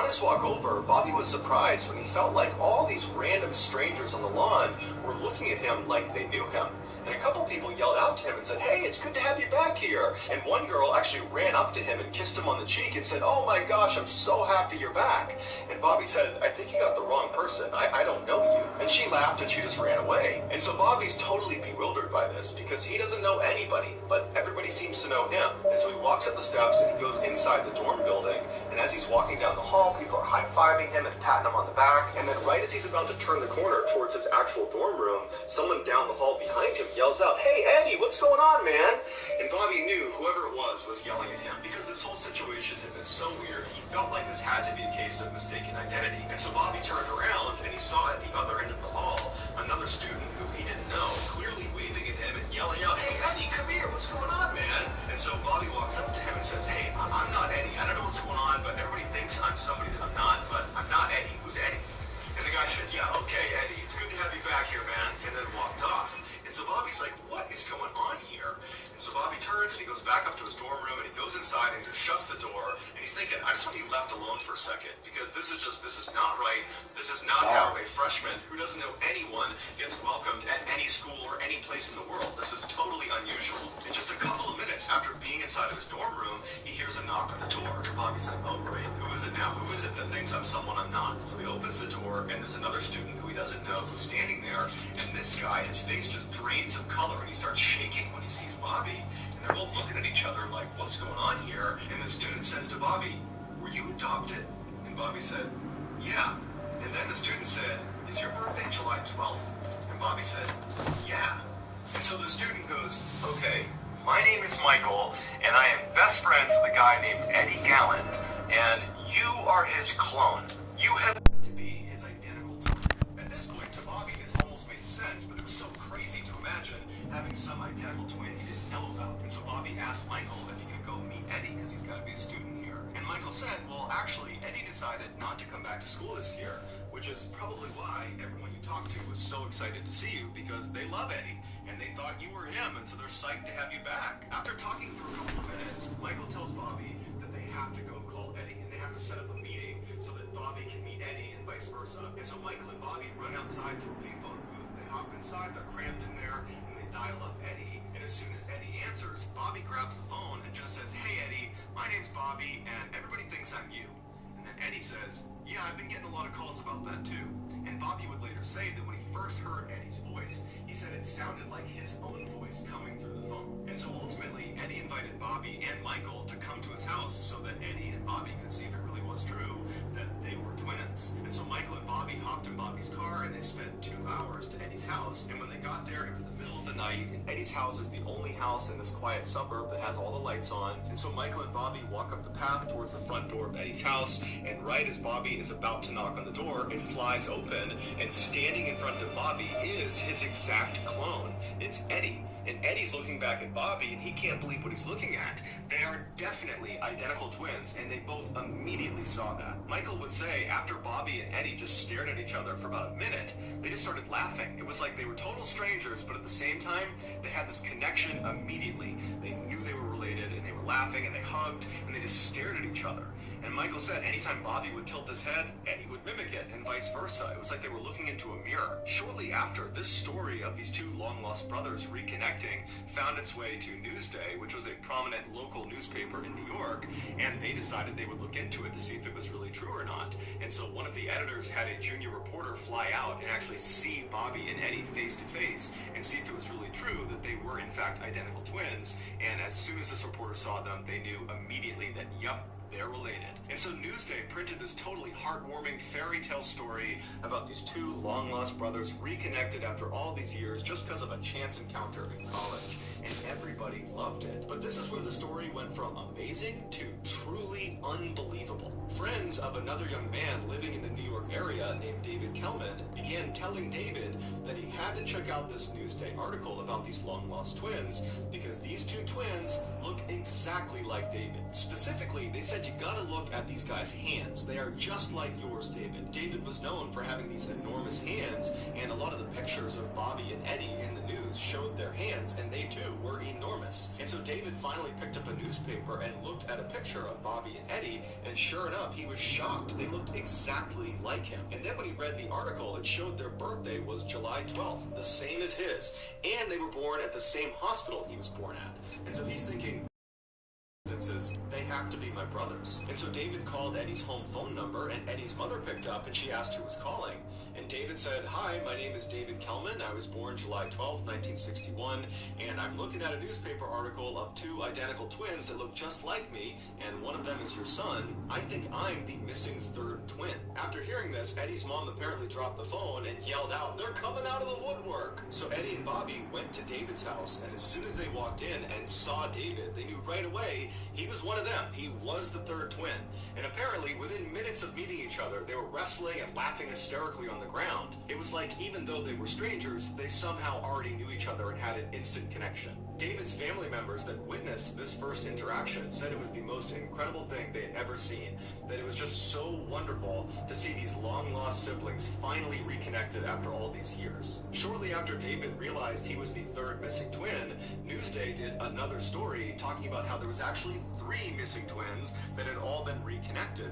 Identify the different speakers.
Speaker 1: his walk over, Bobby was surprised when he felt like all these random strangers on the lawn were looking at him like they knew him. And a couple people yelled out to him and said, "Hey, it's good to have you back here." And one girl actually ran up to him and kissed him on the cheek and said, "Oh my gosh, I'm so happy you're back." And Bobby said, "I think you got the wrong person. I don't know you." And she laughed and she just ran away. And so Bobby's totally bewildered by this because he doesn't know anybody, but everybody seems to know him. And so he walks up the steps and he goes inside the dorm building. And as he's walking down the hall, people are high-fiving him and patting him on the back. And then right as he's about to turn the corner towards his actual dorm room, someone down the hall behind him yells out, "Hey, Eddie, what's going on, man?" And Bobby knew whoever it was yelling at him because this whole situation had been so weird. He felt like this had to be a case of mistaken identity. And so Bobby turned around and he saw at the other end of the hall another student who he didn't know, clearly waving at him and yelling out, "Hey, Eddie, come here. What's going on, man?" And so Bobby walks up to him and says, "Hey, I'm not Eddie. I don't know what's going on, but everybody thinks I'm somebody that I'm not, but I'm not Eddie. Who's Eddie?" And the guy said, "Yeah, okay, Eddie, it's good to have you back here, man," and then walked off. And so Bobby's like, "What is going on here?" And so Bobby turns and he goes back up to his dorm room and he goes inside and he just shuts the door. And he's thinking, I just want to be left alone for a second because this is not right. This is not how a freshman who doesn't know anyone gets welcomed at any school or any place in the world. This is totally unusual. And just a couple of minutes after being inside of his dorm room, he hears a knock on the door. And Bobby's like, "Oh, great. Who is it now? Who is it that thinks I'm someone I'm not?" So he opens the door and there's another student who he doesn't know who's standing there. And this guy, his face just drains of color and he starts shaking when he sees Bobby. And they're both looking at each other like, "What's going on here?" And the student says to Bobby, "Were you adopted?" And Bobby said, "Yeah." And then the student said, "Is your birthday July 12th? And Bobby said, "Yeah." And so the student goes, "Okay, my name is Michael, and I am best friends with a guy named Eddie Gallant, and you are his clone. You have to be his identical twin." At this point, to Bobby, this almost made sense, but it was so crazy to imagine having some identical twin he didn't know about. And so Bobby asked Michael if he could go meet Eddie, because he's got to be a student here. And Michael said, "Well, actually, Eddie decided not to come back to school this year, which is probably why everyone you talked to was so excited to see you, because they love Eddie, and they thought you were him, and so they're psyched to have you back." After talking for a couple of minutes, Michael tells Bobby that they have to go call Eddie, and they have to set up a meeting so that Bobby can meet Eddie and vice versa. And so Michael and Bobby run outside to a payphone booth. They hop inside, they're crammed in there, and they dial up Eddie. And as soon as Eddie answers, Bobby grabs the phone and just says, "Hey, Eddie, my name's Bobby, and everybody thinks I'm you." And then Eddie says, "Yeah, I've been getting a lot of calls about that too." And Bobby would later say that when he first heard Eddie's voice, he said it sounded like his own voice coming through the phone. And so ultimately, Eddie invited Bobby and Michael to come to his house so that Eddie and Bobby could see if it really was true that they were twins. And so Michael and Bobby hopped in Bobby's car and they spent 2 hours to Eddie's house. And when they got there, it was the middle of the night, and Eddie's house is the only house in this quiet suburb that has all the lights on. And so Michael and Bobby walk up the path towards the front door of Eddie's house, and right as Bobby is about to knock on the door, it flies open, and standing in front of Bobby is his exact clone. It's Eddie. And Eddie's looking back at Bobby, and he can't believe what he's looking at. They are definitely identical twins, and they both immediately saw that. Michael would say after Bobby and Eddie just stared at each other for about a minute, they just started laughing. It was like they were total strangers, but at the same time, they had this connection immediately. They knew they were related, and they were laughing, and they hugged, and they just stared at each other. And Michael said anytime Bobby would tilt his head, Eddie would mimic it, and vice versa. It was like they were looking into a mirror. Shortly after, this story of these two long-lost brothers reconnecting found its way to Newsday, which was a prominent local newspaper in New York, and they decided they would look into it to see if it was really true or not. And so one of the editors had a junior reporter fly out and actually see Bobby and Eddie face to face and see if it was really true that they were in fact identical twins. And as soon as this reporter saw them, they knew immediately that, yup, they're related. And so Newsday printed this totally heartwarming fairy tale story about these two long-lost brothers reconnected after all these years just because of a chance encounter in college. And everybody loved it. But this is where the story went from amazing to truly unbelievable. Friends of another young man living in the New York area named David Kelman began telling David that he had to check out this Newsday article about these long-lost twins because these two twins look exactly like David. Specifically, they said you gotta look at these guys' hands. They are just like yours, David. David was known for having these enormous hands, and a lot of the pictures of Bobby and Eddie in the news showed their hands, and they too were enormous. And so David finally picked up a newspaper and looked at a picture of Bobby and Eddie, and sure enough, he was shocked. They looked exactly like him. And then when he read the article, it showed their birthday was July 12th, the same as his, and they were born at the same hospital he was born at. And so he's thinking, says, they have to be my brothers. And so David called Eddie's home phone number, and Eddie's mother picked up, and she asked who was calling. And David said, hi, my name is David Kelman. I was born July 12th, 1961, and I'm looking at a newspaper article of two identical twins that look just like me, and one of them is your son. I think I'm the missing third twin. After hearing this, Eddie's mom apparently dropped the phone and yelled out, they're coming out of the woodwork. So Eddie and Bobby went to David's house, and as soon as they walked in and saw David, they knew right away he was one of them. He was the third twin. And apparently, within minutes of meeting each other, they were wrestling and laughing hysterically on the ground. It was like, even though they were strangers, they somehow already knew each other and had an instant connection. David's family members that witnessed this first interaction said it was the most incredible thing they had ever seen, that it was just so wonderful to see these long-lost siblings finally reconnected after all these years. Shortly after David realized he was the third missing twin, Newsday did another story talking about how there was actually 3 missing twins that had all been reconnected.